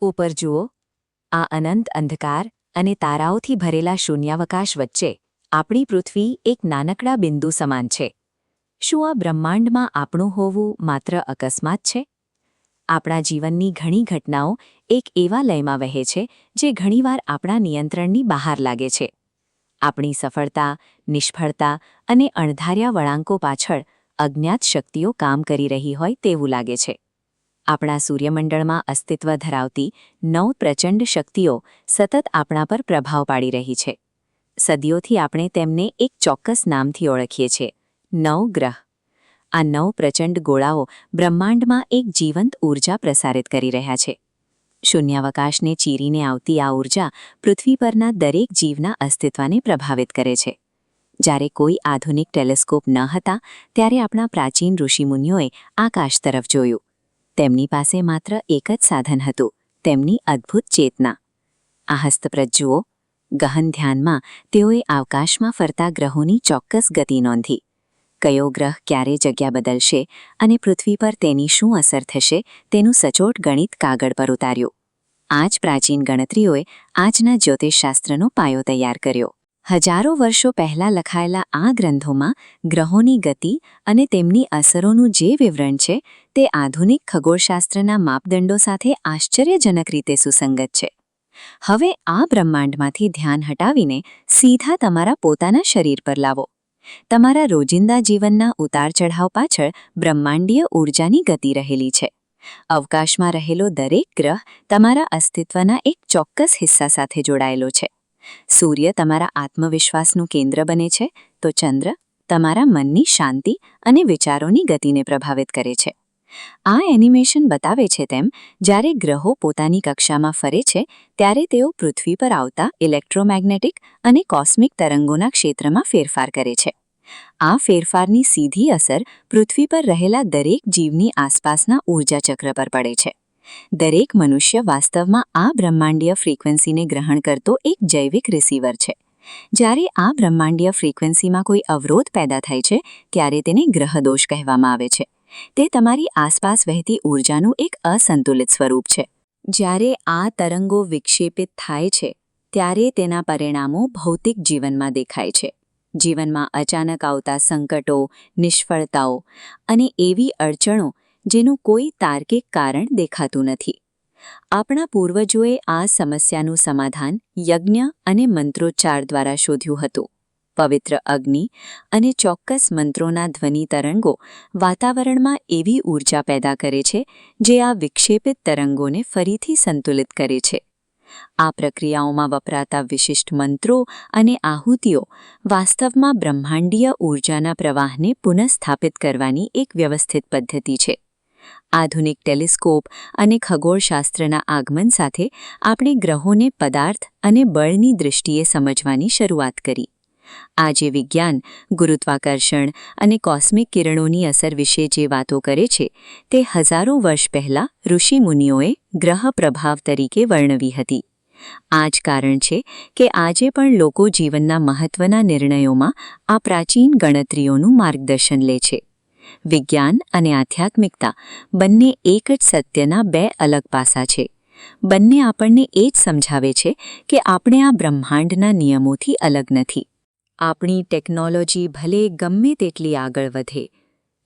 ઉપર જુઓ, આ અનંત અંધકાર અને તારાઓથી ભરેલા શૂન્યાવકાશ વચ્ચે આપણી પૃથ્વી એક નાનકડા બિંદુ સમાન છે. શું આ બ્રહ્માંડમાં આપણું હોવું માત્ર અકસ્માત છે? આપણા જીવનની ઘણી ઘટનાઓ એક એવા લયમાં વહે છે જે ઘણીવાર આપણા નિયંત્રણની બહાર લાગે છે. આપણી સફળતા, નિષ્ફળતા અને અણધાર્યા વળાંકો પાછળ અજ્ઞાત શક્તિઓ કામ કરી રહી હોય તેવું લાગે છે. આપણા સૂર્યમંડળમાં અસ્તિત્વ ધરાવતી 9 પ્રચંડ શક્તિઓ સતત આપણા પર પ્રભાવ પાડી રહી છે. સદીઓથી આપણે તેમને એક ચોક્કસ નામથી ઓળખીએ છીએ: 9 ગ્રહ. આ 9 પ્રચંડ ગોળાઓ બ્રહ્માંડમાં એક જીવંત ઊર્જા પ્રસારિત કરી રહ્યા છે. શૂન્યાવકાશને ચીરીને આવતી આ ઊર્જા પૃથ્વી પરના દરેક જીવના અસ્તિત્વને પ્રભાવિત કરે છે. જ્યારે કોઈ આધુનિક ટેલિસ્કોપ ન હતા, ત્યારે આપણા પ્રાચીન ઋષિમુનિઓએ આકાશ તરફ જોયું. તેમની પાસે માત્ર એક જ સાધન હતું: તેમની અદ્ભુત ચેતના. આ હસ્તપ્રત જુઓ. ગહન ધ્યાનમાં તેઓએ અવકાશમાં ફરતા ગ્રહોની ચોક્કસ ગતિ નોંધી. કયો ગ્રહ ક્યારે જગ્યા બદલશે અને પૃથ્વી પર તેની શું અસર થશે તેનું સચોટ ગણિત કાગળ પર ઉતાર્યું. આ જ પ્રાચીન ગણતરીઓએ આજના જ્યોતિષશાસ્ત્રનો પાયો તૈયાર કર્યો. હજારો વર્ષો પહેલાં લખાયેલા આ ગ્રંથોમાં ગ્રહોની ગતિ અને તેમની અસરોનું જે વિવરણ છે તે આધુનિક ખગોળશાસ્ત્રના માપદંડો સાથે આશ્ચર્યજનક રીતે સુસંગત છે. હવે આ બ્રહ્માંડમાંથી ધ્યાન હટાવીને સીધા તમારા પોતાના શરીર પર લાવો. તમારા રોજિંદા જીવનના ઉતાર-ચઢાવ પાછળ બ્રહ્માંડીય ઊર્જાની ગતિ રહેલી છે. અવકાશમાં રહેલો દરેક ગ્રહ તમારા અસ્તિત્વના એક ચોક્કસ હિસ્સા સાથે જોડાયેલો છે. સૂર્ય તમારા આત્મવિશ્વાસનું કેન્દ્ર બને છે, તો ચંદ્ર તમારા મનની શાંતિ અને વિચારોની ગતિને પ્રભાવિત કરે છે. આ એનિમેશન બતાવે છે તેમ, જ્યારે ગ્રહો પોતાની કક્ષામાં ફરે છે ત્યારે તેઓ પૃથ્વી પર આવતા ઇલેક્ટ્રોમેગ્નેટિક અને કોસ્મિક તરંગોના ક્ષેત્રમાં ફેરફાર કરે છે. આ ફેરફારની સીધી અસર પૃથ્વી પર રહેલા દરેક જીવની આસપાસના ઊર્જાચક્ર પર પડે છે. દરેક મનુષ્ય વાસ્તવમાં આ બ્રહ્માંડીય ફ્રીક્વન્સીને ગ્રહણ કરતો એક જૈવિક રિસીવર છે. જ્યારે આ બ્રહ્માંડીય ફ્રીક્વન્સીમાં કોઈ અવરોધ પેદા થાય છે ત્યારે તેને ગ્રહદોષ કહેવામાં આવે છે. તે તમારી આસપાસ વહેતી ઊર્જાનું એક અસંતુલિત સ્વરૂપ છે. જ્યારે આ તરંગો વિક્ષેપિત થાય છે ત્યારે તેના પરિણામો ભૌતિક જીવનમાં દેખાય છે. જીવનમાં અચાનક આવતા સંકટો, નિષ્ફળતાઓ અને એવી અડચણો જેનું કોઈ તાર્કિક કારણ દેખાતું નથી. આપણા પૂર્વજોએ આ સમસ્યાનું સમાધાન યજ્ઞ અને મંત્રોચ્ચાર દ્વારા શોધ્યું હતું. પવિત્ર અગ્નિ અને ચોક્કસ મંત્રોના ધ્વનિ તરંગો વાતાવરણમાં એવી ઊર્જા પેદા કરે છે જે આ વિક્ષેપિત તરંગોને ફરીથી સંતુલિત કરે છે. આ પ્રક્રિયાઓમાં વપરાતા વિશિષ્ટ મંત્રો અને આહુતિઓ વાસ્તવમાં બ્રહ્માંડીય ઊર્જાના પ્રવાહને પુનઃસ્થાપિત કરવાની એક વ્યવસ્થિત પદ્ધતિ છે. આધુનિક ટેલિસ્કોપ અને ખગોળશાસ્ત્રના આગમન સાથે આપણે ગ્રહોને પદાર્થ અને બળની દૃષ્ટિએ સમજવાની શરૂઆત કરી. આજે વિજ્ઞાન ગુરુત્વાકર્ષણ અને કોસ્મિક કિરણોની અસર વિશે જે વાતો કરે છે તે હજારો વર્ષ પહેલાં ઋષિમુનિઓએ ગ્રહ પ્રભાવ તરીકે વર્ણવી હતી. આ જ કારણ છે કે આજે પણ લોકો જીવનના મહત્વના નિર્ણયોમાં આ પ્રાચીન ગણતરીઓનું માર્ગદર્શન લે છે. વિજ્ઞાન અને આધ્યાત્મિકતા બંને એક જ સત્યના 2 અલગ પાસા છે. બંને આપણને એ જ સમજાવે છે કે આપણે આ બ્રહ્માંડના નિયમોથી અલગ નથી. આપણી ટેકનોલોજી ભલે ગમે તેટલી આગળ વધે,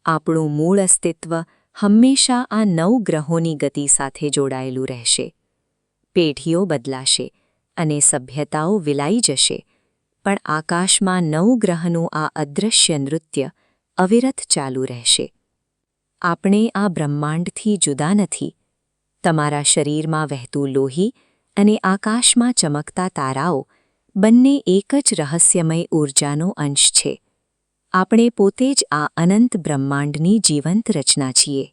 આપણું મૂળ અસ્તિત્વ હંમેશા આ 9 ગ્રહોની ગતિ સાથે જોડાયેલું રહેશે. પેઢીઓ બદલાશે અને સભ્યતાઓ વિલાઈ જશે, પણ આકાશમાં 9 ગ્રહનું આ અદૃશ્ય નૃત્ય અવિરત ચાલુ રહેશે. આપણે આ બ્રહ્માંડથી જુદા નથી. તમારા શરીરમાં વહેતું લોહી અને આકાશમાં ચમકતા તારાઓ બંને એક જ રહસ્યમય ઊર્જાનો અંશ છે. આપણે પોતે જ આ અનંત બ્રહ્માંડની જીવંત રચના છીએ.